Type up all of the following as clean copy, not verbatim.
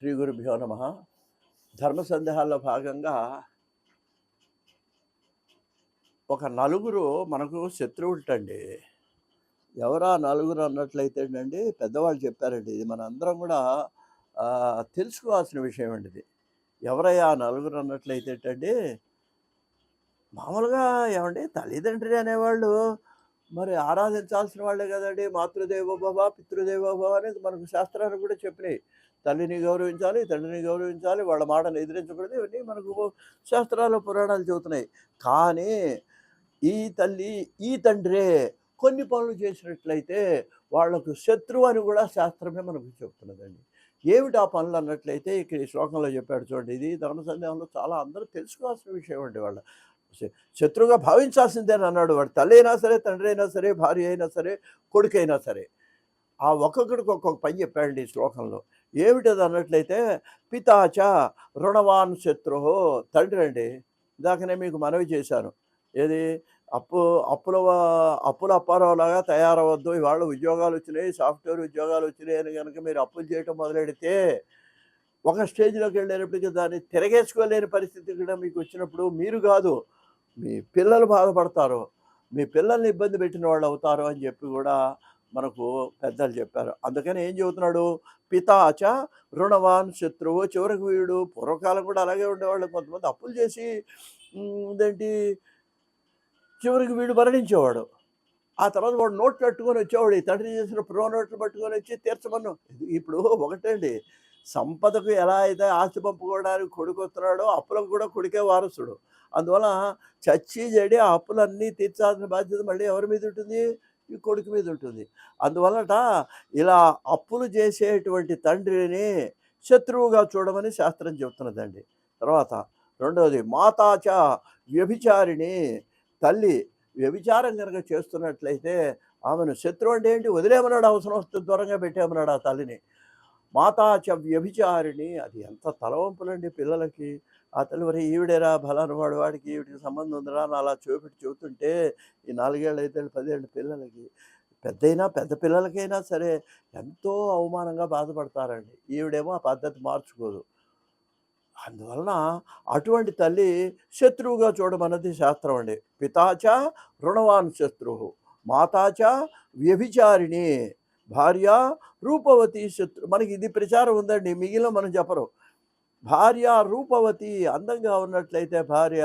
శ్రీ గురుభ్యో నమ. ధర్మ సందేహాల్లో భాగంగా ఒక నలుగురు మనకు శత్రువులటండి. ఎవరా నలుగురు అన్నట్లయితే అండి, పెద్దవాళ్ళు చెప్పారండి. ఇది మనందరం కూడా తెలుసుకోవాల్సిన విషయం అండి ఇది. ఎవరయ్యా ఆ నలుగురు అన్నట్లయితేటండి, మామూలుగా ఏమండి తల్లిదండ్రి అనేవాళ్ళు మరి ఆరాధించాల్సిన వాళ్ళే కదండీ. మాతృదేవో భవ, పితృదేవో భవ అనేది మనకు శాస్త్రాలు కూడా చెప్పినాయి. తల్లిని గౌరవించాలి, తండ్రిని గౌరవించాలి, వాళ్ళ మాటను ఎదిరించకూడదు. ఇవన్నీ మనకు శాస్త్రాలు, పురాణాలు చెబుతున్నాయి. కానీ ఈ తల్లి, ఈ తండ్రే కొన్ని పనులు చేసినట్లయితే వాళ్ళకు శత్రువు అని కూడా శాస్త్రమే మనకు చెప్తున్నదండి. ఏమిటి ఆ పనులు అన్నట్లయితే ఇక్కడ ఈ శ్లోకంలో చెప్పాడు చూడండి. ఇది ధర్మ సందేహంలో చాలా అందరూ తెలుసుకోవాల్సిన విషయం అండి. వాళ్ళ శత్రువుగా భావించాల్సిందేనన్నాడు. అన్నాడు వాడు. తల్లి అయినా సరే, తండ్రి అయినా సరే, భార్య అయినా సరే, కొడుకైనా సరే. ఆ ఒక్కొక్కడికి ఒక్కొక్క పని చెప్పాడండి ఈ శ్లోకంలో. ఏమిటది అన్నట్లయితే, పితాచ రుణవాన్ శత్రుహో, తండ్రి అండి. ఇందాకనే మీకు మనవి చేశాను. ఏది అప్పు అప్పుల అప్పుల అప్పారావులాగా తయారవద్దు. ఇవాళ ఉద్యోగాలు వచ్చినాయి, సాఫ్ట్వేర్ ఉద్యోగాలు వచ్చినాయి అని కనుక మీరు అప్పులు చేయటం మొదలెడితే ఒక స్టేజ్‌లోకి వెళ్ళేటప్పటికి దాన్ని తిరగేసుకోలేని పరిస్థితి కూడా మీకు వచ్చినప్పుడు మీరు కాదు, మీ పిల్లలు బాధపడతారు. మీ పిల్లల్ని ఇబ్బంది పెట్టిన వాళ్ళు అవుతారు అని చెప్పి కూడా మనకు పెద్దలు చెప్పారు. అందుకని ఏం చెబుతున్నాడు, పితాచ రుణవాన్ శత్రువు. చివరికి వీడు పూర్వకాలం కూడా అలాగే ఉండేవాళ్ళు. కొంతమంది అప్పులు చేసి ఇదేంటి చివరికి వీడు మరణించేవాడు. ఆ తర్వాత వాడు నోట్లు పట్టుకొని వచ్చేవాడు. ఈ తండ్రి చేసిన ప్రో నోట్లు పట్టుకొని వచ్చి తీర్చమను. ఇప్పుడు ఒకటండి, సంపదకు ఎలా అయితే ఆస్తి పంపుకోవడానికి కొడుకు వస్తున్నాడో అప్పులకు కూడా కొడుకే వారసుడు. అందువల్ల చచ్చి చెడి ఆ అప్పులన్నీ తీర్చాల్సిన బాధ్యత మళ్ళీ ఎవరి మీద ఉంటుంది? ఈ కొడుకు మీద ఉంటుంది. అందువల్లట ఇలా అప్పులు చేసేటువంటి తండ్రిని శత్రువుగా చూడమని శాస్త్రం చెబుతున్నదండి. తర్వాత రెండవది, మాతాచ వ్యభిచారిణి, తల్లి వ్యభిచారం కనుక చేస్తున్నట్లయితే ఆమెను శత్రువు అంటే ఏంటి? వదిలేమన్నాడు, అవసరం వస్తే దూరంగా పెట్టేమన్నాడు ఆ తల్లిని. మాతాచ వ్యభిచారిణి, అది ఎంత తలవంపులండి పిల్లలకి. ఆ తల్లి మరి ఈవిడేరా ఫలానా వాడు, వాడికి ఈవిడికి సంబంధం ఉందిరా అని అలా చూపెట్టి చెబుతుంటే ఈ 4 ఏళ్ళు, 5 ఏళ్ళు, 10 ఏళ్ళ పిల్లలకి, పెద్ద పిల్లలకైనా సరే ఎంతో అవమానంగా బాధపడతారండి. ఈవిడేమో ఆ పద్ధతి మార్చుకోదు. అందువలన అటువంటి తల్లి శత్రువుగా చూడమన్నది శాస్త్రం అండి. పితాచ రుణవాన్ శత్రువు, మాతాచ వ్యభిచారిణి, భార్య రూపవతి శత్రు. మనకి ఇది ప్రచారం ఉందండి, మిగిలిన మనం చెప్పరు. భార్య రూపవతి, అందంగా ఉన్నట్లయితే భార్య,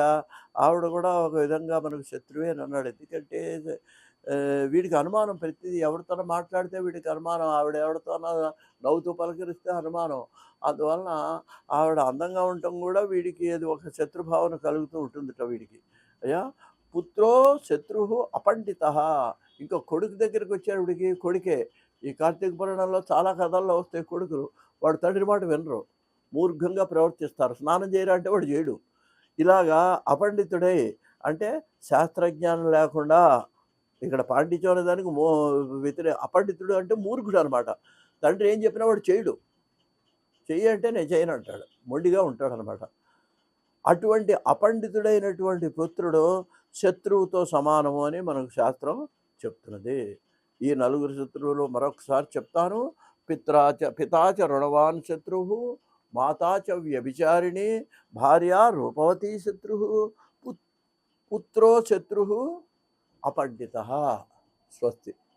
ఆవిడ కూడా ఒక విధంగా మనకు శత్రువే అని అన్నాడు. ఎందుకంటే వీడికి అనుమానం, ప్రతిదీ ఎవరితోనో మాట్లాడితే వీడికి అనుమానం, ఆవిడ ఎవరితోనో నవ్వుతూ పలకరిస్తే అనుమానం. అందువలన ఆవిడ అందంగా ఉండటం కూడా వీడికి అది ఒక శత్రుభావన కలుగుతూ ఉంటుందిట వీడికి. అయ్యా పుత్రో శత్రువు అపండిత. ఇంకా కొడుకు దగ్గరికి వచ్చేవాడికి కొడుకే. ఈ కార్తీక పురాణంలో చాలా కథల్లో వస్తాయి కొడుకులు. వాడు తండ్రి మాట వినరు, మూర్ఘంగా ప్రవర్తిస్తారు. స్నానం చేయరా అంటే వాడు చేయడు. ఇలాగా అపండితుడై, అంటే శాస్త్రజ్ఞానం లేకుండా, ఇక్కడ పాండిత్యం అనే దానికి అపండితుడు అంటే మూర్ఖుడు అనమాట. తండ్రి ఏం చెప్పినా వాడు చేయడు. చెయ్యి అంటే నేను చేయను అంటాడు, మొండిగా ఉంటాడనమాట. అటువంటి అపండితుడైనటువంటి పుత్రుడు శత్రువుతో సమానము అని మనకు శాస్త్రం చెప్తున్నది. ఈ నలుగురు శత్రువులు మరొకసారి చెప్తాను. పితాచ రుణవాన్ శత్రువు, మాతాచ వ్యభిచారిణి, భార్య రూపవతి శత్రువు, పుత్రో శత్రువు అపండిత. స్వస్తి.